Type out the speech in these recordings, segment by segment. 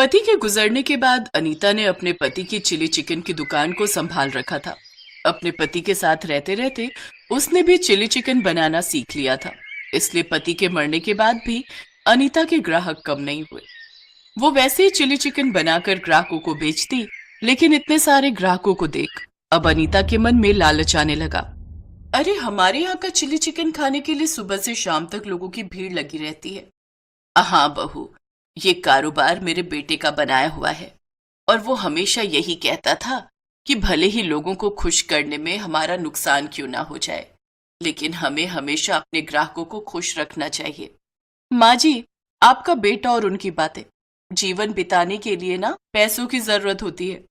पति के गुजरने के बाद अनीता ने अपने पति की चिली चिकन की दुकान को संभाल रखा था। अपने पति के साथ रहते रहते उसने भी चिली चिकन बनाना सीख लिया था, इसलिए पति के मरने के बाद भी अनीता के ग्राहक कम नहीं हुए। वो वैसे ही चिली चिकन बनाकर ग्राहकों को बेचती, लेकिन इतने सारे ग्राहकों को देख अब अनीता के मन में लालच आने लगा। अरे, हमारे यहाँ का चिली चिकन खाने के लिए सुबह से शाम तक लोगों की भीड़ लगी रहती है। हाँ बहू, ये कारोबार मेरे बेटे का बनाया हुआ है और वो हमेशा यही कहता था कि भले ही लोगों को खुश करने में हमारा नुकसान क्यों ना हो जाए, लेकिन हमें हमेशा अपने ग्राहकों को खुश रखना चाहिए। माँ जी, आपका बेटा और उनकी बातें, जीवन बिताने के लिए ना पैसों की जरूरत होती है।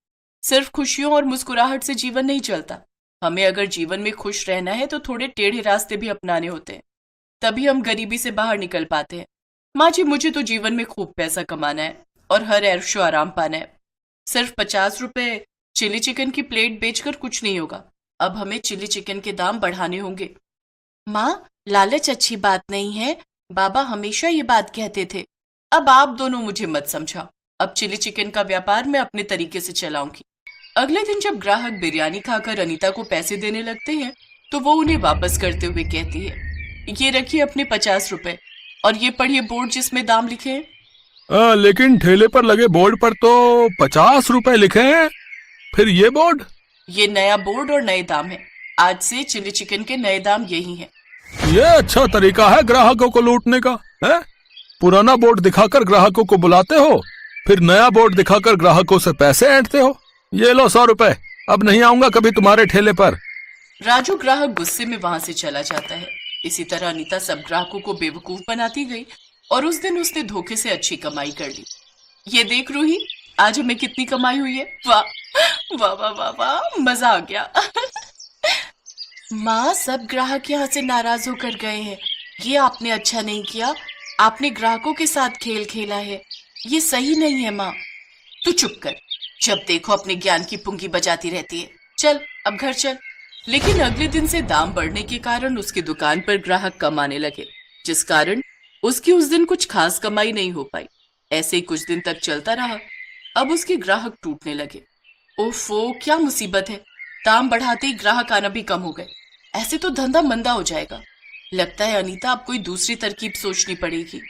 सिर्फ खुशियों और मुस्कुराहट से जीवन नहीं चलता। हमें अगर जीवन में खुश रहना है तो थोड़े टेढ़े रास्ते भी अपनाने होते हैं, तभी हम गरीबी से बाहर निकल पाते हैं। माँ जी, मुझे तो जीवन में खूब पैसा कमाना है और हर ऐशो आराम पाना है। सिर्फ 50 रुपए चिली चिकन की प्लेट बेचकर कुछ नहीं होगा। अब हमें चिली चिकन के दाम बढ़ाने होंगे। माँ, लालच अच्छी बात नहीं है, बाबा हमेशा ये बात कहते थे। अब आप दोनों मुझे मत समझाओ। अब चिली चिकन का व्यापार मैं अपने तरीके से चलाऊंगी। अगले दिन जब ग्राहक बिरयानी खाकर अनीता को पैसे देने लगते हैं तो वो उन्हें वापस करते हुए कहती है, ये रखिए अपने 50 रुपए और ये पढ़िए बोर्ड जिसमें दाम लिखे हैं। लेकिन ठेले पर लगे बोर्ड पर तो 50 रुपए लिखे हैं, फिर ये बोर्ड? ये नया बोर्ड और नए दाम है। आज से चिली चिकन के नए दाम यही हैं। ये अच्छा तरीका है ग्राहकों को लूटने का, है? पुराना बोर्ड दिखाकर ग्राहकों को बुलाते हो, फिर नया बोर्ड दिखाकर ग्राहकों से पैसे ऐंठते हो। ये लो 100 रुपए, अब नहीं आऊंगा कभी तुम्हारे ठेले पर। राजू ग्राहक गुस्से में वहां से चला जाता है। इसी तरह अनीता सब ग्राहकों को बेवकूफ बनाती गई और उस दिन उसने धोखे से अच्छी कमाई कर ली। ये देख रूही, आज हमें कितनी कमाई हुई है। वाह वाह वाह वाह वाह, मजा आ गया। माँ, सब ग्राहक यहाँ से नाराज होकर गए हैं। ये आपने अच्छा नहीं किया, आपने ग्राहकों के साथ खेल खेला है, ये सही नहीं है। माँ, तू चुप कर, जब देखो अपने ज्ञान की पुंगी बजाती रहती है। चल अब घर चल। लेकिन अगले दिन से दाम बढ़ने के कारण उसकी दुकान पर ग्राहक कम आने लगे, जिस कारण उसकी उस दिन कुछ खास कमाई नहीं हो पाई। ऐसे ही कुछ दिन तक चलता रहा। अब उसके ग्राहक टूटने लगे। ओफो, क्या मुसीबत है, दाम बढ़ाते ही ग्राहक आना भी कम हो गए। ऐसे तो धंधा मंदा हो जाएगा। लगता है अनीता अब कोई दूसरी तरकीब सोचनी पड़ेगी।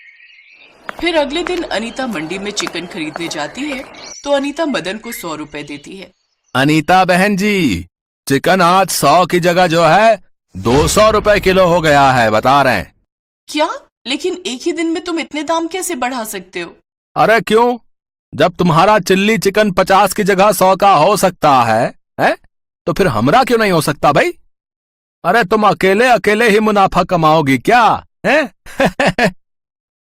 फिर अगले दिन अनीता मंडी में चिकन खरीदने जाती है तो अनीता मदन को 100 रुपए देती है। अनीता बहन जी, चिकन आज 100 की जगह जो है 200 रुपए किलो हो गया है, बता रहे हैं। क्या? लेकिन एक ही दिन में तुम इतने दाम कैसे बढ़ा सकते हो? अरे क्यों, जब तुम्हारा चिल्ली चिकन 50 की जगह 100 का हो सकता है तो फिर हमरा क्यों नहीं हो सकता भाई? अरे तुम अकेले अकेले ही मुनाफा कमाओगी क्या है?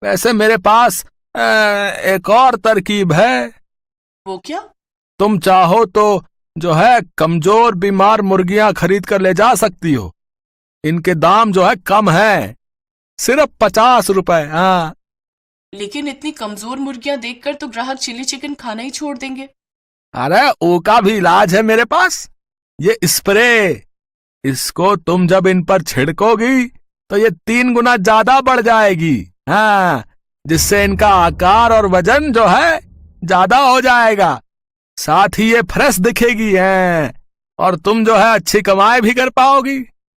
वैसे मेरे पास एक और तरकीब है। वो क्या? तुम चाहो तो जो है कमजोर बीमार मुर्गियां खरीद कर ले जा सकती हो। इनके दाम जो है कम है, सिर्फ 50 रुपए। हाँ, लेकिन इतनी कमजोर मुर्गियां देखकर तो ग्राहक चिली चिकन खाना ही छोड़ देंगे। अरे उसका भी इलाज है मेरे पास, ये स्प्रे। इसको तुम जब इन पर छिड़कोगी तो ये 3 गुना ज्यादा बढ़ जाएगी। हाँ, जिससे इनका आकार और वजन जो है ज्यादा हो जाएगा, साथ ही ये फ्रेश दिखेगी है और तुम जो है अच्छी कमाई भी कर पाओगी।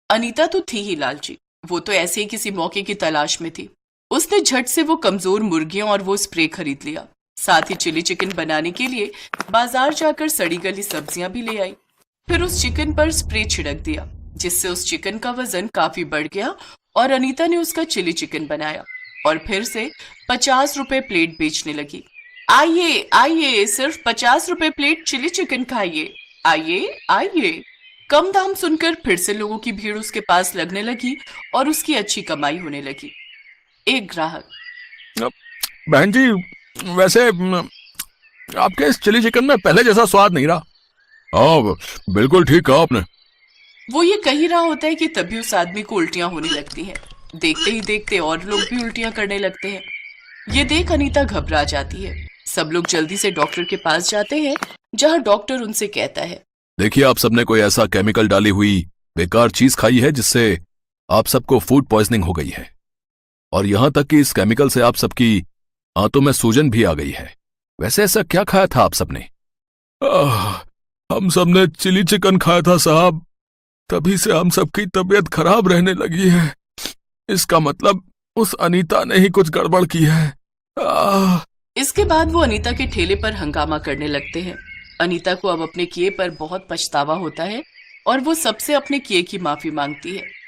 अनीता तो थी ही लालची, वो तो ऐसे ही किसी मौके की तलाश में थी। उसने झट से वो कमजोर मुर्गियां और वो स्प्रे खरीद लिया। साथ ही चिली चिकन बनाने के लिए बाजार जाकर सड़ी गली सब्जियां भी ले आई। फिर उस चिकन पर स्प्रे छिड़क दिया, जिससे उस चिकन का वजन काफी बढ़ गया और अनीता ने उसका चिली चिकन बनाया और फिर से 50 रुपए प्लेट बेचने लगी। आइए आइए, सिर्फ 50 रुपए प्लेट चिली चिकन खाइए, आइए आइए। कम दाम सुनकर फिर से लोगों की भीड़ उसके पास लगने लगी और उसकी अच्छी कमाई होने लगी। एक ग्राहक, बहन जी, वैसे आपके इस चिली चिकन में पहले जैसा स्वाद नहीं रहा। हाँ, बिल्कुल ठीक कहा आपने। वो ये कह ही रहा होता है कि तभी उस आदमी को उल्टियां होने लगती हैं। देखते ही देखते और लोग भी उल्टियां करने लगते हैं। ये देख अनीता घबरा जाती है। सब लोग जल्दी से डॉक्टर के पास जाते हैं, जहां डॉक्टर उनसे कहता है, देखिए, आप सबने कोई ऐसा केमिकल डाली हुई बेकार चीज खाई है जिससे आप सबको फूड पॉइजनिंग हो गई है, और यहां तक कि इस केमिकल से आप सबकी आंतों में सूजन भी आ गई है। वैसे ऐसा क्या खाया था आप सबने? हम सबने चिली चिकन खाया था साहब, तभी से हम सबकी तबीयत खराब रहने लगी है। इसका मतलब उस अनीता ने ही कुछ गड़बड़ की है। इसके बाद वो अनीता के ठेले पर हंगामा करने लगते हैं। अनीता को अब अपने किए पर बहुत पछतावा होता है और वो सबसे अपने किए की माफी मांगती है।